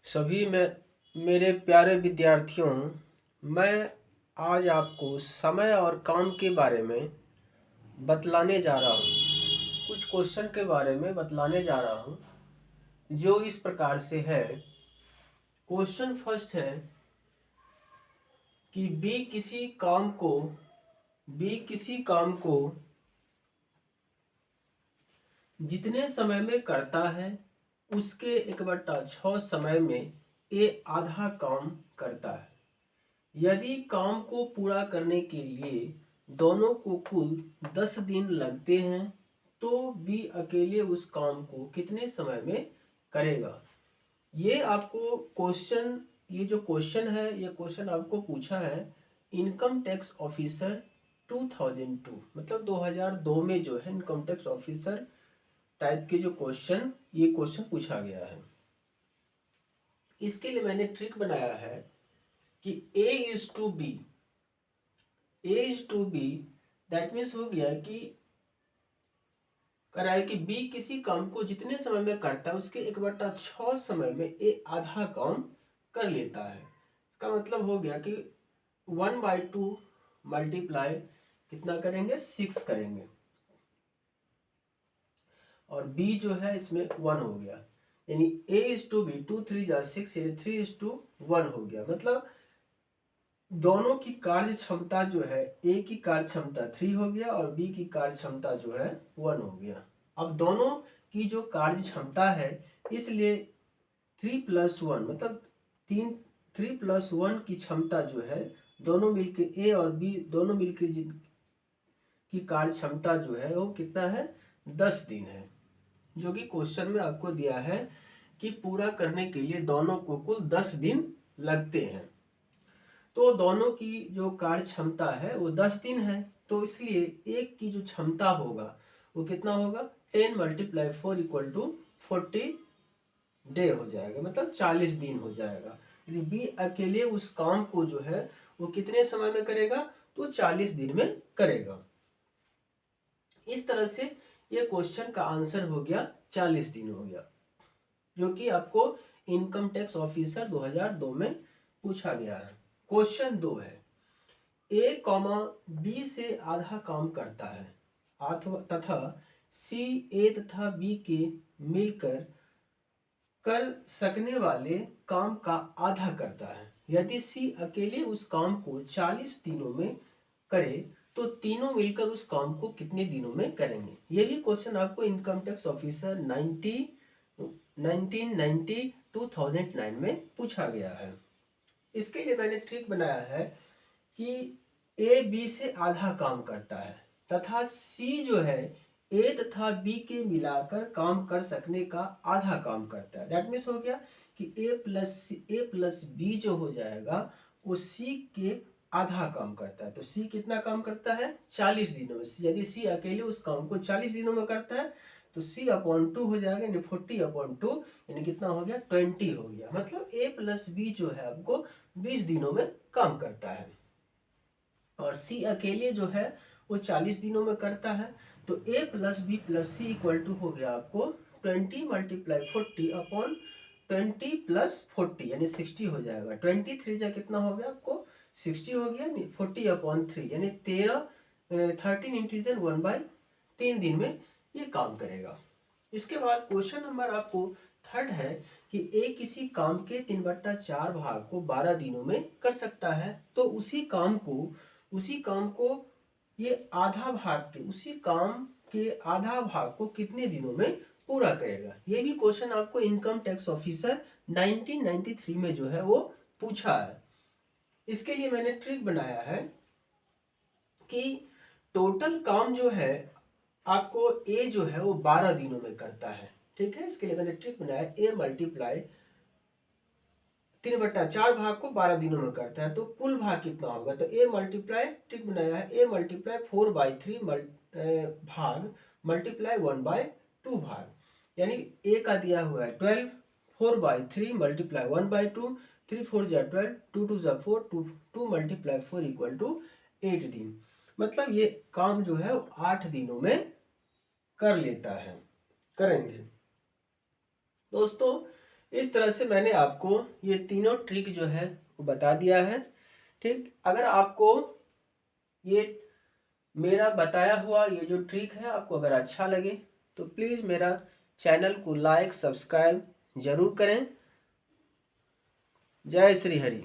सभी में मेरे प्यारे विद्यार्थियों, मैं आज आपको समय और काम के बारे में बतलाने जा रहा हूँ। कुछ क्वेश्चन के बारे में बतलाने जा रहा हूँ जो इस प्रकार से है। क्वेश्चन फर्स्ट है कि बी किसी काम को जितने समय में करता है उसके 1/6 समय में ए आधा काम करता है। यदि काम को पूरा करने के लिए दोनों को कुल 10 दिन लगते हैं तो बी अकेले उस काम को कितने समय में करेगा। ये आपको क्वेश्चन, ये जो क्वेश्चन है, ये क्वेश्चन आपको पूछा है इनकम टैक्स ऑफिसर 2002, मतलब 2002 में जो है इनकम टैक्स ऑफिसर टाइप के जो क्वेश्चन, ये क्वेश्चन पूछा गया है। इसके लिए मैंने ट्रिक बनाया है कि A is to B, that means हो गया कि कराए कि B किसी काम को जितने समय में करता है उसके 1/6 समय में A आधा काम कर लेता है। इसका मतलब हो गया कि 1/2 मल्टीप्लाई कितना करेंगे, 6 करेंगे, और B जो है इसमें 1 हो गया, यानी A is to B 2 3 जा 6, यानी 3 is to 1 हो गया। मतलब दोनों की कार्य क्षमता जो है, ए की कार्य क्षमता 3 हो गया और बी की कार्य क्षमता जो है 1 हो गया। अब दोनों की जो कार्य क्षमता है, इसलिए 3 + 1 मतलब 3 + 1 की क्षमता जो है, दोनों मिलकर ए और बी दोनों मिलकर की कार्य क्षमता जो है वो कितना है, 10 दिन है, जो कि क्वेश्चन में आपको दिया है कि पूरा करने के लिए दोनों को कुल 10 दिन लगते हैं। तो दोनों की जो कार्य क्षमता है वो 10 दिन है, तो इसलिए एक की जो क्षमता होगा वो कितना होगा, 10 × 4 = 40 डे हो जाएगा, मतलब 40 दिन हो जाएगा। यदि बी अकेले उस काम को जो है वो कितने समय में करेगा, तो 40 दिन में करेगा। इस तरह से ये क्वेश्चन का आंसर हो गया 40 दिन हो गया, जो कि आपको इनकम टैक्स ऑफिसर 2002 में पूछा गया है। क्वेश्चन 2 है, ए कॉमा बी से आधा काम करता है तथा सी ए तथा बी के मिलकर कर सकने वाले काम का आधा करता है। यदि सी अकेले उस काम को 40 दिनों में करे तो तीनों मिलकर उस काम को कितने दिनों में करेंगे। ये भी क्वेश्चन आपको इनकम टैक्स ऑफिसर 2009 में पूछा गया है। इसके लिए मैंने ट्रिक बनाया है कि ए बी से आधा काम करता है तथा सी जो है ए तथा बी के मिलाकर काम कर सकने का आधा काम करता है। दैट मीन्स हो गया कि ए प्लस बी जो हो जाएगा वो सी के आधा काम करता है। तो सी कितना काम करता है, 40 दिनों में। यदि सी अकेले उस काम को 40 दिनों में करता है तो C/2 हो जाएगा, यानी 40/2, यानी कितना हो गया, 20 हो गया। मतलब A + B जो है आपको 20 दिनों में काम करता है और C अकेले जो है वो 40 दिनों में करता है। तो A + B + C = हो गया आपको 20 × 40/20 + 40, यानी 60 हो जाएगा। 23 जा कितना हो गया आपको, 60 हो गया, 40/3, यानी 13 इंटीजर 1/3 दिन में ये काम करेगा। इसके बाद क्वेश्चन नंबर आपको थर्ड है कि ए किसी काम के 3/4 भाग को 12 दिनों में कर सकता है, तो उसी काम को ये आधा भाग के उसी काम के आधा भाग को कितने दिनों में पूरा करेगा। ये भी क्वेश्चन आपको इनकम टैक्स ऑफिसर 1993 में जो है वो पूछा है। इसके लिए मैंने ट्रिक बनाया है कि टोटल काम जो है आपको ए जो है वो 12 दिनों में करता है, ठीक है। इसके लिए मैंने ट्रिक बनाया, ए मल्टीप्लाई 3/4 भाग को 12 दिनों में करता है, तो कुल भाग कितना होगा। तो ए मल्टीप्लाई, ट्रिक बनाया है, ए मल्टीप्लाई 4/3 भाग मल्टीप्लाई 1/2 भाग, यानी ए का दिया हुआ है 12, 4/3 मल्टीप्लाई 1/2, 3 4 जा 12, 2 2 जा 4, 2 × 4 = 8 दिन। मतलब ये काम जो है 8 दिनों में कर लेता है, करेंगे। दोस्तों इस तरह से मैंने आपको ये तीनों ट्रिक जो है वो बता दिया है। ठीक, अगर आपको ये मेरा बताया हुआ ये जो ट्रिक है आपको अगर अच्छा लगे तो प्लीज़ मेरा चैनल को लाइक सब्सक्राइब जरूर करें। जय श्री हरि।